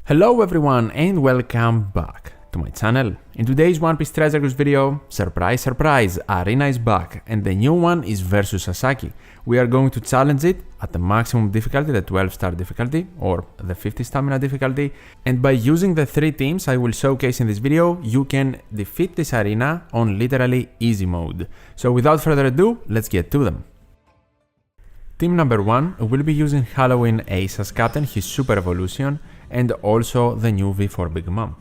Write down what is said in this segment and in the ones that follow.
Hello everyone and welcome back to my channel. In today's One Piece Treasure Cruise video, surprise surprise, Arena is back and the new one is versus Sasaki. We are going to challenge it at the maximum difficulty, the 12-star difficulty or the 50 stamina difficulty, and by using the 3 teams I will showcase in this video, you can defeat this arena on literally easy mode. So without further ado, let's get to them. Team number 1 will be using Halloween Ace as captain, his Super Evolution, and also the new V4 Big Mom.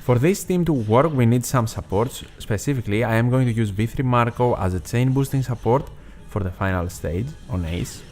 For this team to work we need some supports. Specifically I am going to use V3 Marco as a chain boosting support for the final stage on Ace.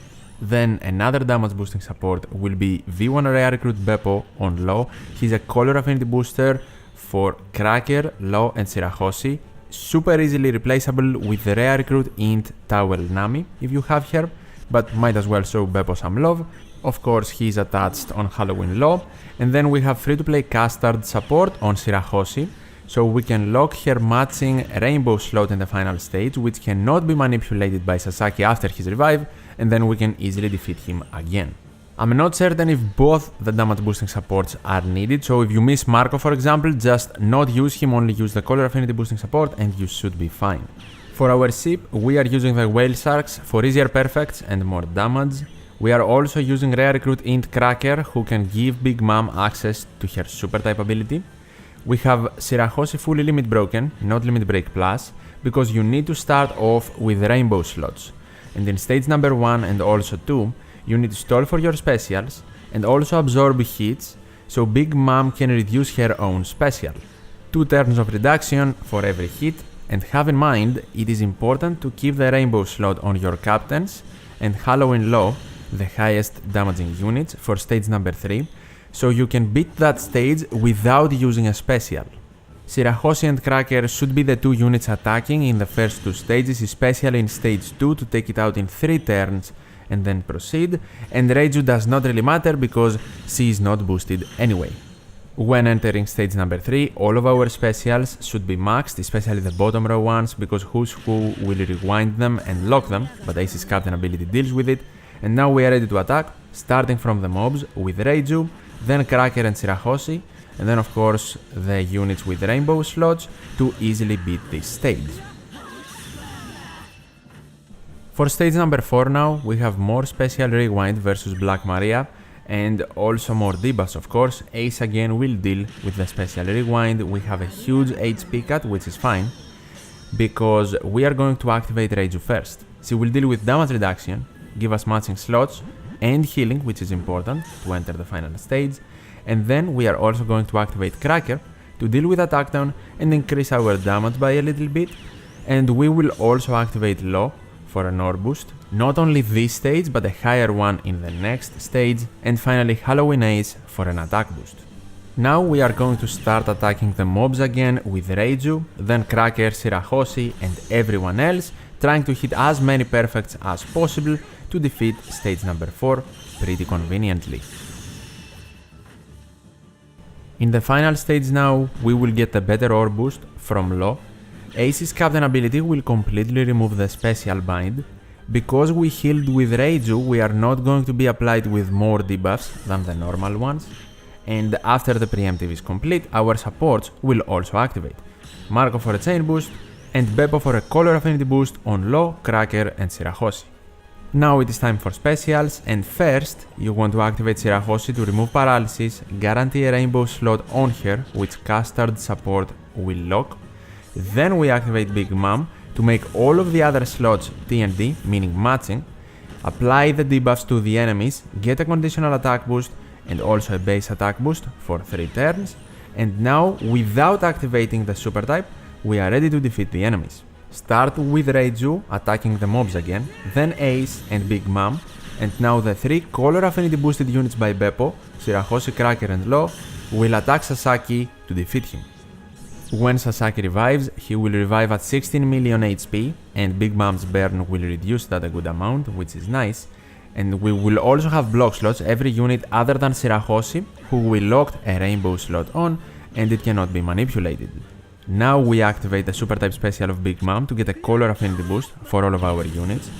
Then another damage boosting support will be V1 Rare Recruit Beppo on Low. He's a color affinity booster for Cracker, Low and Shirahoshi. Super easily replaceable with the Rare Recruit Int Towel Nami if you have her, but might as well show Beppo some love. Of course, he is attached on Halloween Law, and then we have free-to-play Custard support on Shirahoshi, so we can lock her matching Rainbow slot in the final stage, which cannot be manipulated by Sasaki after his revive, and then we can easily defeat him again. I'm not certain if both the damage boosting supports are needed, so if you miss Marco for example, just not use him, only use the color affinity boosting support and you should be fine. For our ship, we are using the Whale Sharks for easier perfects and more damage. We are also using Rare Recruit Int Cracker, who can give Big Mom access to her super type ability. We have Shirahoshi fully limit broken, not limit break plus, because you need to start off with rainbow slots. And in stage number 1 and also 2, you need to stall for your specials and also absorb hits, so Big Mom can reduce her own special. 2 turns of reduction for every hit, and have in mind, it is important to keep the rainbow slot on your captains and Halloween Law, the highest damaging units for stage number 3, so you can beat that stage without using a special. Shirahoshi and Cracker should be the 2 units attacking in the first 2 stages, especially in stage 2 to take it out in 3 turns and then proceed, and Reiju does not really matter because she is not boosted anyway. When entering stage number 3, all of our specials should be maxed, especially the bottom row ones, because Who's Who will rewind them and lock them, but Ace's captain ability deals with it. And now we are ready to attack, starting from the mobs with Reiju, then Cracker and Shirahoshi, and then of course the units with rainbow slots to easily beat this stage. For stage number 4 now, we have more special rewind versus Black Maria, and also more debuffs of course. Ace again will deal with the special rewind. We have a huge HP cut, which is fine, because we are going to activate Reiju first. She will deal with damage reduction, give us matching slots and healing, which is important to enter the final stage, and then we are also going to activate Cracker to deal with attack down and increase our damage by a little bit, and we will also activate Law for an ore boost, not only this stage but a higher one in the next stage, and finally Halloween Ace for an attack boost. Now we are going to start attacking the mobs again with Reiju, then Cracker, Shirahoshi and everyone else, trying to hit as many perfects as possible to defeat stage number 4 pretty conveniently. In the final stage now, we will get a better ore boost from Law. Ace's captain ability will completely remove the special bind. Because we healed with Reiju, we are not going to be applied with more debuffs than the normal ones. And after the preemptive is complete, our supports will also activate. Marco for a chain boost, and Beppo for a color affinity boost on Law, Cracker and Shirahoshi. Now it is time for specials, and first you want to activate Shirahoshi to remove paralysis, guarantee a rainbow slot on her, which Custard support will lock. Then we activate Big Mom to make all of the other slots TND, meaning matching, apply the debuffs to the enemies, get a conditional attack boost and also a base attack boost for 3 turns, and now without activating the super type, we are ready to defeat the enemies. Start with Reiju attacking the mobs again, then Ace and Big Mom, and now the 3 color affinity boosted units by Beppo, Shirahoshi, Cracker and Law will attack Sasaki to defeat him. When Sasaki revives, he will revive at 16 million HP, and Big Mom's burn will reduce that a good amount, which is nice, and we will also have block slots every unit other than Shirahoshi, who we locked a rainbow slot on and it cannot be manipulated. Now we activate the super type special of Big Mom to get a color affinity boost for all of our units,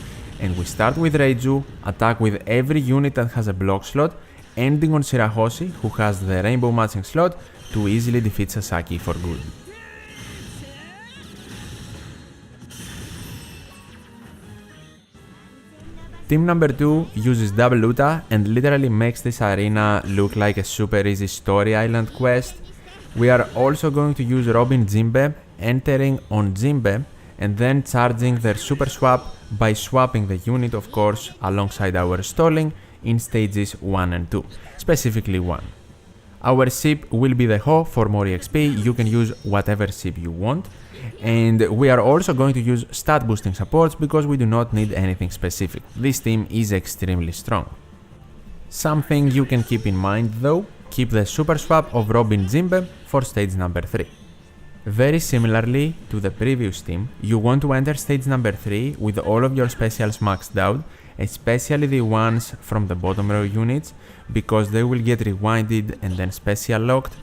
and we start with Reiju, attack with every unit that has a block slot ending on Shirahoshi, who has the rainbow matching slot, to easily defeat Sasaki for good. Team number 2 uses double Uta and literally makes this arena look like a super easy story island quest. We are also going to use Robin Jinbe, entering on Jinbe and then charging their super swap by swapping the unit, of course, alongside our stalling in stages 1 and 2, specifically 1. Our ship will be the Ho for more EXP, you can use whatever ship you want. And we are also going to use stat boosting supports because we do not need anything specific. This team is extremely strong. Something you can keep in mind though, keep the super swap of Robin Jinbe for stage number 3. Very similarly to the previous team, you want to enter stage number 3 with all of your specials maxed out, especially the ones from the bottom row units, because they will get rewinded and then special locked,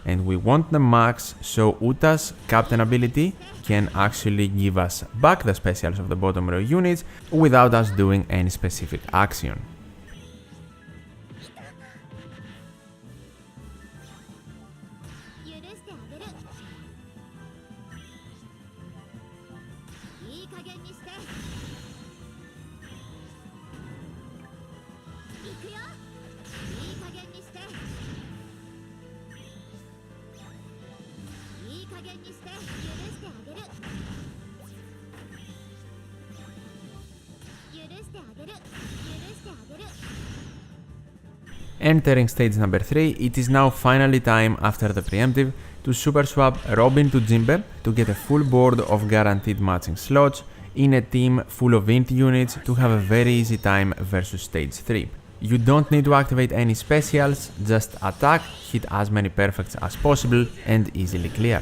and we want them max so Uta's captain ability can actually give us back the specials of the bottom row units without us doing any specific action. Entering stage number 3, it is now finally time after the preemptive to super swap Robin to Jinbe to get a full board of guaranteed matching slots in a team full of int units to have a very easy time versus stage 3. You don't need to activate any specials, just attack, hit as many perfects as possible and easily clear.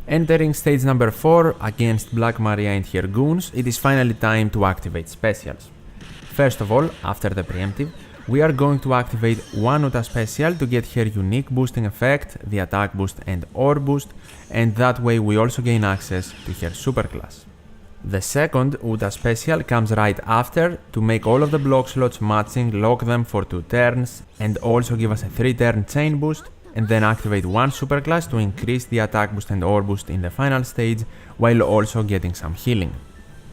Entering stage number 4 against Black Maria and her goons, it is finally time to activate specials. First of all, after the preemptive, we are going to activate one Uta special to get her unique boosting effect, the attack boost and ore boost, and that way we also gain access to her superclass. The second Uta special comes right after to make all of the block slots matching, lock them for 2 turns, and also give us a 3-turn chain boost, and then activate one superclass to increase the attack boost and ore boost in the final stage, while also getting some healing.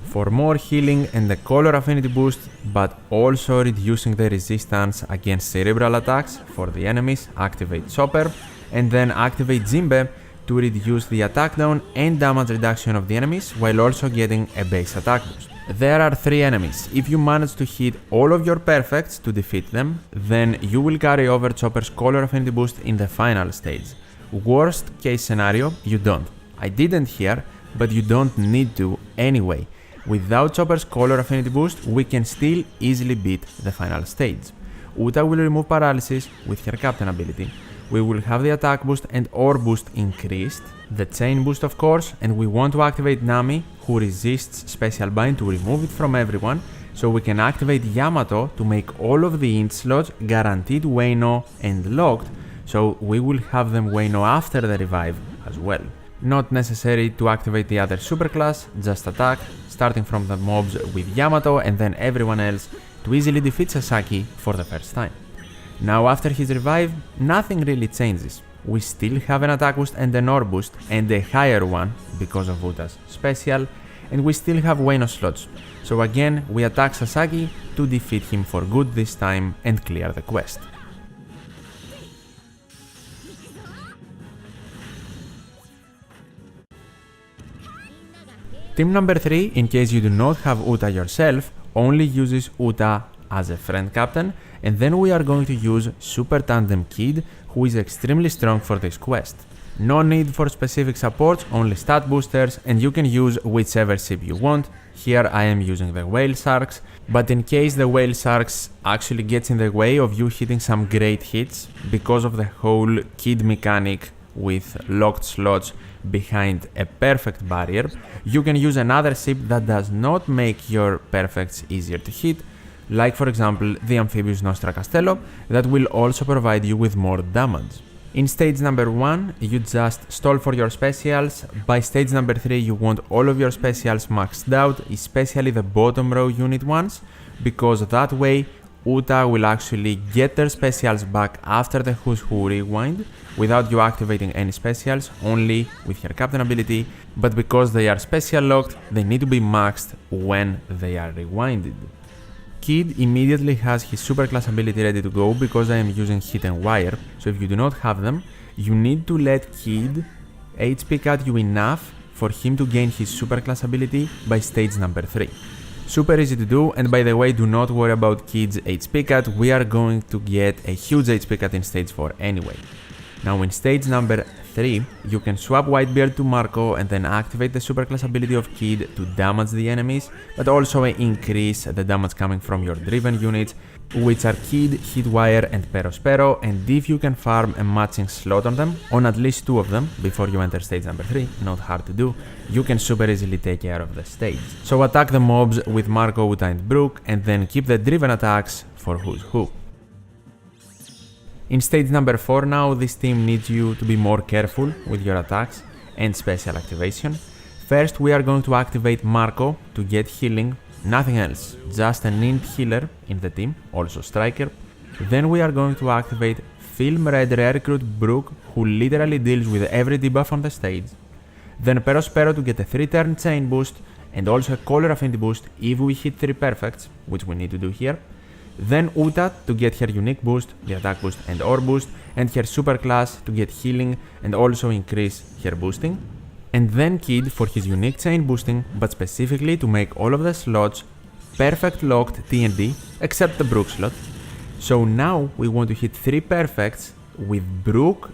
For more healing and the color affinity boost, but also reducing the resistance against cerebral attacks for the enemies, activate Chopper, and then activate Jinbe to reduce the attack down and damage reduction of the enemies, while also getting a base attack boost. There are 3 enemies. If you manage to hit all of your perfects to defeat them, then you will carry over Chopper's color affinity boost in the final stage. Worst case scenario, you don't. I didn't here, but you don't need to anyway. Without Chopper's color affinity boost, we can still easily beat the final stage. Uta will remove paralysis with her captain ability. We will have the attack boost and ore boost increased, the chain boost of course, and we want to activate Nami, who resists special bind, to remove it from everyone, so we can activate Yamato to make all of the int slots guaranteed Wano and locked, so we will have them Wano after the revive as well. Not necessary to activate the other superclass, just attack, starting from the mobs with Yamato and then everyone else to easily defeat Sasaki for the first time. Now after his revive, nothing really changes. We still have an attack boost and an ore boost, and a higher one because of Uta's special, and we still have Wano slots. So again, we attack Sasaki to defeat him for good this time and clear the quest. Team number 3, in case you do not have Uta yourself, only uses Uta as a friend captain, and then we are going to use Super Tandem Kid, who is extremely strong for this quest. No need for specific supports, only stat boosters, and you can use whichever ship you want. Here I am using the Whale Sharks, but in case the Whale Sharks actually gets in the way of you hitting some great hits, because of the whole Kid mechanic with locked slots behind a perfect barrier, you can use another ship that does not make your perfects easier to hit, like for example the amphibious Nostra Castello, that will also provide you with more damage. In stage number 1, you just stall for your specials. By stage number 3, you want all of your specials maxed out, especially the bottom row unit ones, because that way Uta will actually get their specials back after the Who's Who rewind without you activating any specials, only with her captain ability, but because they are special locked, they need to be maxed when they are rewinded. Kid immediately has his superclass ability ready to go because I am using Hit and Wire, so if you do not have them, you need to let Kid HP cut you enough for him to gain his superclass ability by stage number 3. Super easy to do, and by the way, do not worry about Kid's HP cut, we are going to get a huge HP cut in stage 4 anyway. Now in stage number 3, you can swap Whitebeard to Marco and then activate the superclass ability of Kid to damage the enemies, but also increase the damage coming from your driven units, which are Kid, Hitwire and Perospero, and if you can farm a matching slot on them, on at least 2 of them, before you enter stage number 3, not hard to do, you can super easily take care of the stage. So attack the mobs with Marco, Uta and Brook, and then keep the driven attacks for Who's Who. In stage number 4 now, this team needs you to be more careful with your attacks and special activation. First, we are going to activate Marco to get healing, nothing else, just an int healer in the team, also striker. Then we are going to activate Film Red Recruit Brook, who literally deals with every debuff on the stage. Then Perospero to get a 3-turn chain boost and also a color affinity boost if we hit 3 perfects, which we need to do here. Then Uta to get her unique boost, the attack boost and ore boost, and her super class to get healing and also increase her boosting. And then Kid for his unique chain boosting, but specifically to make all of the slots perfect locked TND except the Brook slot. So now we want to hit 3 perfects with Brook,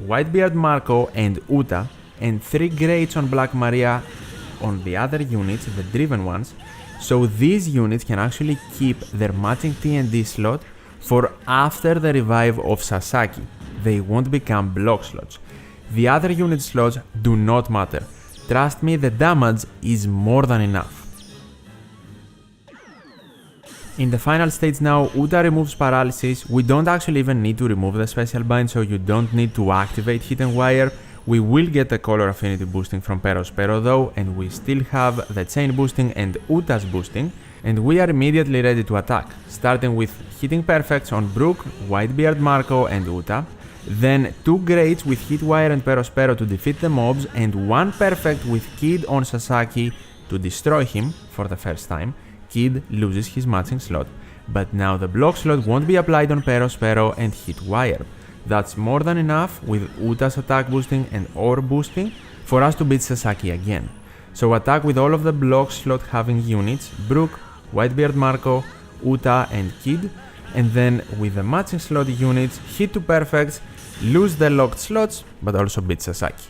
Whitebeard Marco and Uta, and 3 greats on Black Maria on the other units, the driven ones. So these units can actually keep their matching TND slot for after the revive of Sasaki. They won't become block slots. The other unit slots do not matter. Trust me, the damage is more than enough. In the final stage now, Uta removes paralysis. We don't actually even need to remove the special bind, so you don't need to activate Hit and Wire. We will get the color affinity boosting from Perospero though, and we still have the chain boosting and Uta's boosting, and we are immediately ready to attack, starting with hitting perfects on Brook, Whitebeard Marco and Uta, then 2 greats with Hitwire and Perospero to defeat the mobs, and 1 perfect with Kid on Sasaki to destroy him for the first time. Kid loses his matching slot, but now the block slot won't be applied on Perospero and Hitwire. That's more than enough with Uta's attack boosting and ore boosting for us to beat Sasaki again. So attack with all of the block slot having units, Brook, Whitebeard Marco, Uta and Kid, and then with the matching slot units, hit 2 perfects, lose the locked slots, but also beat Sasaki.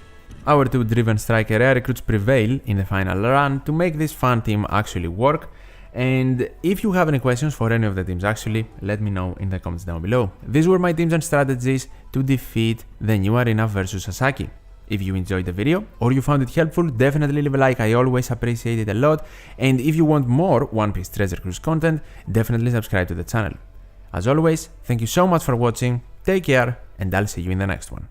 Our 2 driven striker air recruits prevail in the final run to make this fun team actually work. And if you have any questions for any of the teams actually, let me know in the comments down below. These were my teams and strategies to defeat the new arena versus Sasaki. If you enjoyed the video or you found it helpful, definitely leave a like, I always appreciate it a lot. And if you want more One Piece Treasure Cruise content, definitely subscribe to the channel. As always, thank you so much for watching, take care, and I'll see you in the next one.